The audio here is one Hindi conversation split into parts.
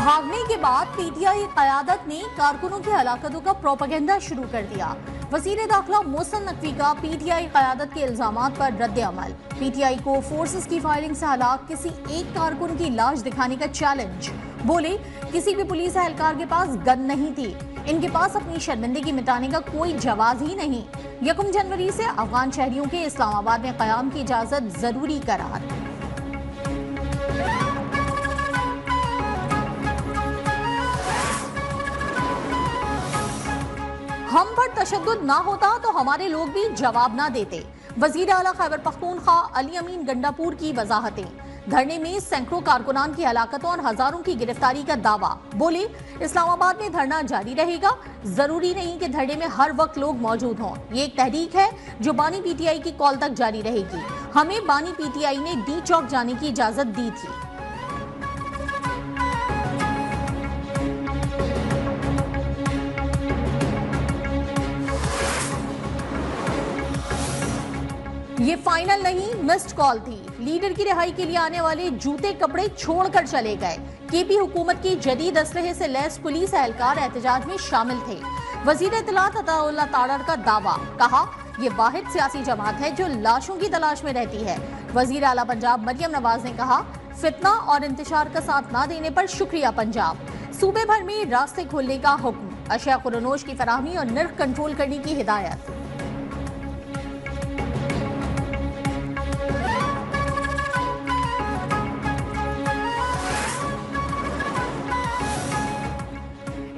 भागने के बाद पीटीआई क़यादत ने कारकुनों की हलाकतों का प्रोपेगेंडा शुरू कर दिया। वज़ीर दाखिला मोहसिन नकवी का पीटीआई क़यादत के इल्जामात पर रद्द अमल। पीटीआई को फोर्सेस की फायरिंग से हलाक किसी एक कारकुन की लाश दिखाने का चैलेंज। बोले, किसी भी पुलिस एहलकार के पास गन नहीं थी, इनके पास अपनी शर्मिंदगी मिटाने का कोई जवाब ही नहीं। 1 जनवरी से अफगान शहरियों के इस्लामाबाद में क़याम की इजाजत जरूरी करार। हम पर तशद्दुद ना होता तो हमारे लोग भी जवाब ना देते। वजीर आला खैबर पख्तूनख्वा अली अमीन गंडापुर की वजाहतें। धरने में सैकड़ों कारकुनान की हलाकतों और हजारों की गिरफ्तारी का दावा। बोले, इस्लामाबाद में धरना जारी रहेगा, जरूरी नहीं कि धरने में हर वक्त लोग मौजूद हों। ये एक तहरीक है जो बानी पीटीआई की कॉल तक जारी रहेगी। हमें बानी पीटीआई ने डी चौक जाने की इजाजत दी थी। ये फाइनल नहीं, मिस्ड कॉल थी। लीडर की रिहाई के लिए आने वाले जूते कपड़े छोड़कर चले गए। केपी हुकूमत की जदीद असलहे से लैस पुलिस एहलकार एहतजाज में शामिल थे। वजीर इत्तलात अताउल्लाह तारड़ का दावा, कहा ये वाहिद सियासी जमात है जो लाशों की तलाश में रहती है। वजीर आला पंजाब मरियम नवाज ने कहा, फितना और इंतशार का साथ न देने पर शुक्रिया पंजाब। सूबे भर में रास्ते खोलने का हुक्म, अशिया खुरनोश की फराहमी और निर्ख कंट्रोल करने की हिदायत।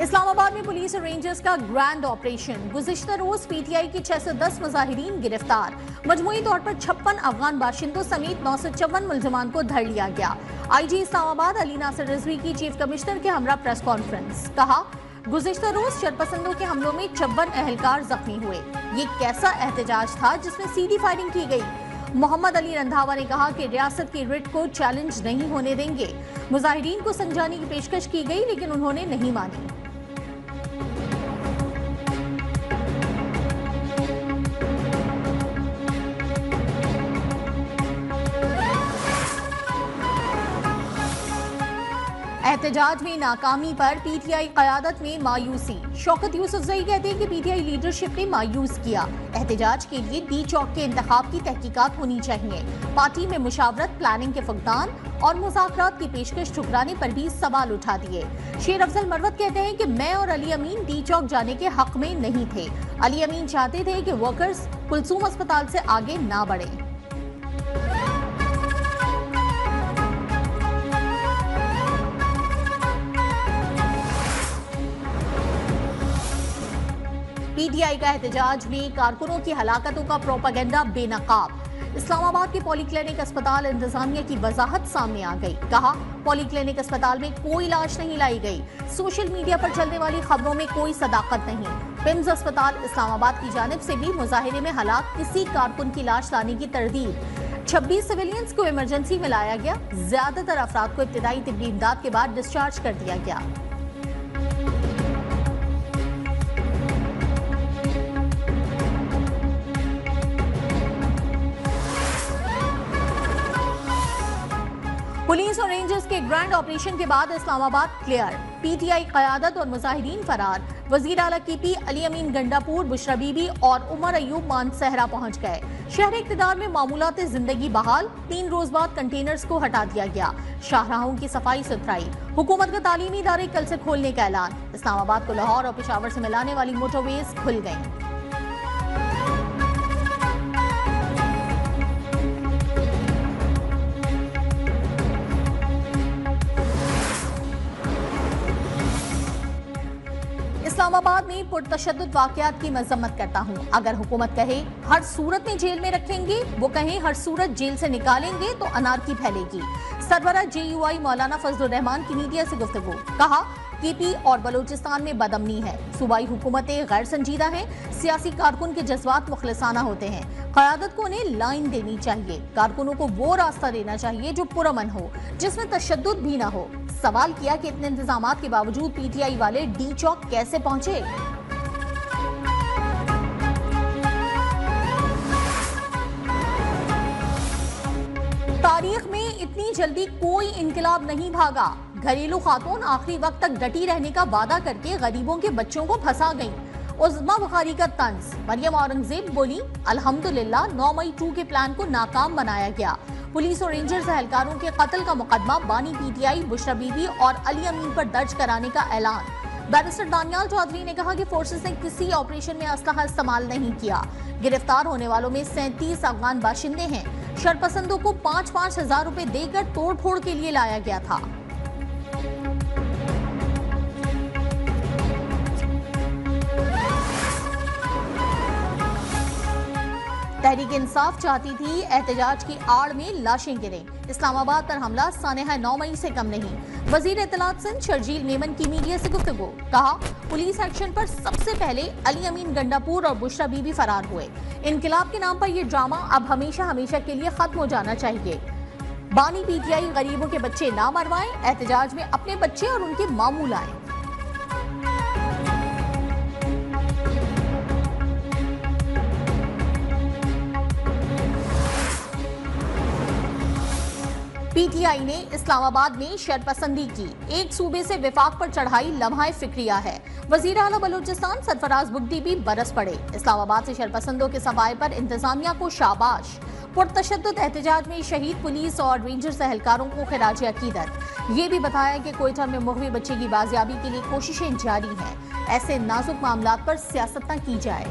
इस्लामाबाद में पुलिस और रेंजर्स का ग्रैंड ऑपरेशन। गुज़िश्ता रोज पीटीआई की 610 मुजाहिरीन गिरफ्तार। मजमूई तौर पर 56 अफगान बाशिंदों समेत 954 मुल्ज़िमान को धर लिया गया। आईजी इस्लामाबाद अली नासिर रिजवी की चीफ कमिश्नर के हमरा प्रेस कॉन्फ्रेंस। कहा, गुज़िश्ता रोज शरपसंदों के हमलों में 56 एहलकार जख्मी हुए। ये कैसा एहतजाज था जिसमें सीधी फायरिंग की गई। मोहम्मद अली रंधावा ने कहा कि रियासत की रिट को चैलेंज नहीं होने देंगे। मुजाहिरीन को समझाने की पेशकश की गई लेकिन उन्होंने नहीं मानी। एहतजाज में नाकामी पर पीटीआई क़यादत में मायूसी। शौकत यूसुफजई कहते हैं कि पीटीआई लीडरशिप ने मायूस किया। एहतजाज के लिए डी चौक के इंतखाब की तहकीकात होनी चाहिए। पार्टी में मुशावरत, प्लानिंग के फुकदान और मुज़ाकरात की पेशकश ठुकराने पर भी सवाल उठा दिए। शेर अफजल मरवत कहते हैं कि मैं और अली अमीन डी चौक जाने के हक में नहीं थे। अली अमीन चाहते थे कि वर्कर्स कुलसूम अस्पताल से आगे ना बढ़े। पीटीआई का एहतजाज में कारकुनों की हलाकतों का प्रोपेगेंडा बेनकाब। इस्लामाबाद के पॉलीक्लिनिक अस्पताल इंतजामिया की वजाहत सामने आ गई। कहा, पॉलीक्लिनिक अस्पताल में कोई लाश नहीं लाई गई। सोशल मीडिया पर चलने वाली खबरों में कोई सदाकत नहीं। पिम्स अस्पताल इस्लामाबाद की जानिब से भी मुजाहिरे में हलाक किसी कारकुन की लाश लाने की तरदीद। 26 सिविलियंस को इमरजेंसी में लाया गया। ज्यादातर अफराद को इब्तिदाई तिब्बी इमदाद के बाद डिस्चार्ज कर दिया गया। पुलिस और रेंजर्स के ग्रैंड ऑपरेशन के बाद इस्लामाबाद क्लियर। पीटीआई क़यादत और मुजाहिरीन फरार। वजीर आला केपी अली अमीन गंडापुर, बुशरा बीबी और उमर अयूब मानसहरा पहुंच गए। शहर इक़्तिदार में मामूलात जिंदगी बहाल। 3 रोज बाद कंटेनर्स को हटा दिया गया। शाहराहों की सफाई सुथराई। हुकूमत का तालीमी इदारे कल से खोलने का ऐलान। इस्लामाबाद को लाहौर और पेशावर से मिलाने वाली मोटरवेज खुल गई। इस्लामाबाद में पुरतशद्दुद वाक़यात की मजम्मत करता हूँ। अगर हुकूमत कहे हर सूरत में जेल में रखेंगे, वो कहें हर सूरत जेल से निकालेंगे तो अनारकी फैलेगी। सरबरा JUI मौलाना फजलुर रहमान की मीडिया से गुफ्तगू। कहा, केपी और बलूचिस्तान में बदअमनी है। सूबाई हुकूमतें गैर संजीदा हैं। सियासी कारकुन के जज्बात मुखलिसाना होते हैं। क़यादत को उन्हें लाइन देनी चाहिए। कारकुनों को वो रास्ता देना चाहिए जो पुरअमन हो, जिसमें तशद्दुद भी ना हो। सवाल किया कि इतने इंतजामात के बावजूद पीटीआई वाले डी चौक कैसे पहुंचे। तारीख में इतनी जल्दी कोई इनकलाब नहीं भागा। घरेलू खातून आखिरी वक्त तक डटी रहने का वादा करके गरीबों के बच्चों को फंसा गईं। उज़्मा बुखारी का तंज। मरियम औरंगजेब बोली, अल्हम्दुलिल्लाह 9 मई 2 के प्लान को नाकाम बनाया गया। पुलिस और रेंजर्स एहलकारों के कत्ल का मुकदमा बानी पीटीआई, बुशरा बीबी और अली अमीन पर दर्ज कराने का ऐलान। बैरिस्टर दानियाल चौधरी ने कहा कि फोर्सेस ने किसी ऑपरेशन में असलहा इस्तेमाल नहीं किया। गिरफ्तार होने वालों में 37 अफगान बाशिंदे हैं। शरपसंदों को 5-5 हजार रुपए देकर तोड़फोड़ के लिए लाया गया था। तहरीक इंसाफ चाहती थी एहतजाज की आड़ में लाशें गिरें। इस्लामाबाद पर हमला सानेहा 9 मई से कम नहीं। वजीर इत्तलात सिंध शर्जील मेमन की मीडिया से गुफ्तगू। कहा, पुलिस एक्शन पर सबसे पहले अली अमीन गंडापुर और बुशरा बीबी फरार हुए। इनकिलाब के नाम पर यह ड्रामा अब हमेशा हमेशा के लिए खत्म हो जाना चाहिए। बानी पीटीआई गरीबों के बच्चे ना मरवाएं, एहतजाज में अपने बच्चे और उनके मामू लाएं। पीटीआई ने इस्लामाबाद में शरपसंदी की। एक सूबे से विफाक पर चढ़ाई लम्हा फिक्रिया है। वजीर आला बलूचिस्तान सरफराज बुगटी भी बरस पड़े। इस्लामाबाद से शरपसंदों के सफाए पर इंतजामिया को शाबाश। पुरतशद्दुद एहतजाज में शहीद पुलिस और रेंजर्स एहलकारों को खिराज अकीदत। ये भी बताया कि कोयटा में मुग़वी बच्चे की बाजियाबी के लिए कोशिशें जारी हैं। ऐसे नाजुक मामलात पर सियासत न की जाए।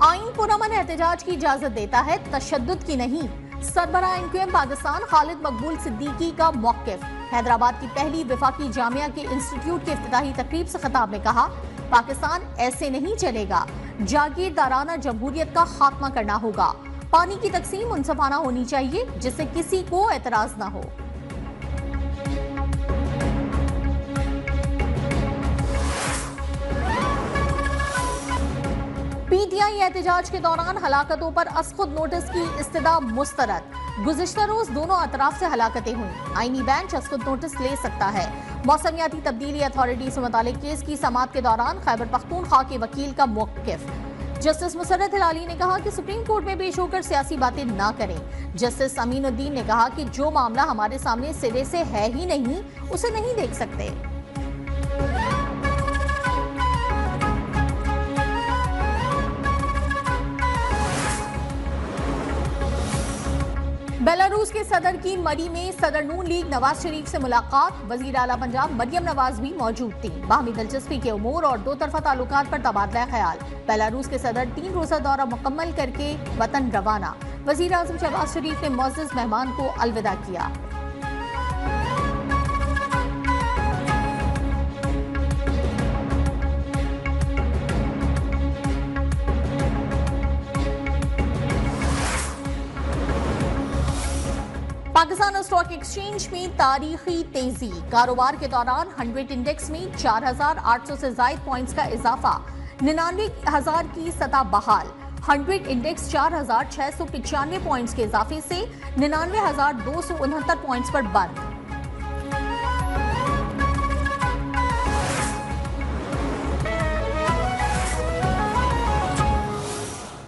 आईन पुरअमन एहतजाज की इजाजत देता है, तशद्दुद की नहीं। सरबराह इंक्वायम पाकिस्तान खालिद मकबूल सिद्दीकी का मौक़िफ़। हैदराबाद की पहली वफाकी जामिया के इंस्टीट्यूट की इफ्तिताही तकरीब से खिताब में कहा, पाकिस्तान ऐसे नहीं चलेगा। जागीरदाराना जमहूरियत का खात्मा करना होगा। पानी की तकसीम मुनसफाना होनी चाहिए, जिससे किसी को एतराज न हो। पीटीआई एहतजाज के दौरान हलाकतों पर असखुद नोटिस की इस्तदा मुस्तरद। गुज़िश्ता रोज दोनों अतराफ से हलाकतें हुई। आईनी बेंच असखुद नोटिस ले सकता है। मौसमियाती तब्दीली अथॉरिटी से मुतालिक केस की समाअत के दौरान खैबर पख्तूनख्वा के वकील का मौक़िफ़। जस्टिस मुसर्रत हिलाली ने कहा कि सुप्रीम कोर्ट में पेश होकर सियासी बातें ना करें। जस्टिस अमीनुद्दीन ने कहा कि जो मामला हमारे सामने सिरे से है ही नहीं, उसे नहीं देख सकते। बेलारूस के सदर की मरी में सदर नून लीग नवाज शरीफ से मुलाकात। वजीर आला पंजाब मरियम नवाज भी मौजूद थी। बाहमी दिलचस्पी के उमूर और दो तरफा ताल्लुकात पर तबादला ख्याल। बेलारूस के सदर 3 रोजा दौरा मुकम्मल करके वतन रवाना। वजीर आज़म शहबाज शरीफ ने मुअज़्ज़ज़ मेहमान को अलविदा किया। पाकिस्तान स्टॉक एक्सचेंज में तारीखी तेजी। कारोबार के दौरान 100 इंडेक्स में 4,800 से ज़ायद पॉइंट्स का इजाफा। 99,000 की सतह बहाल। 100 इंडेक्स 4,695 पॉइंट्स के इजाफे से 99,269 पॉइंट्स पर बंद।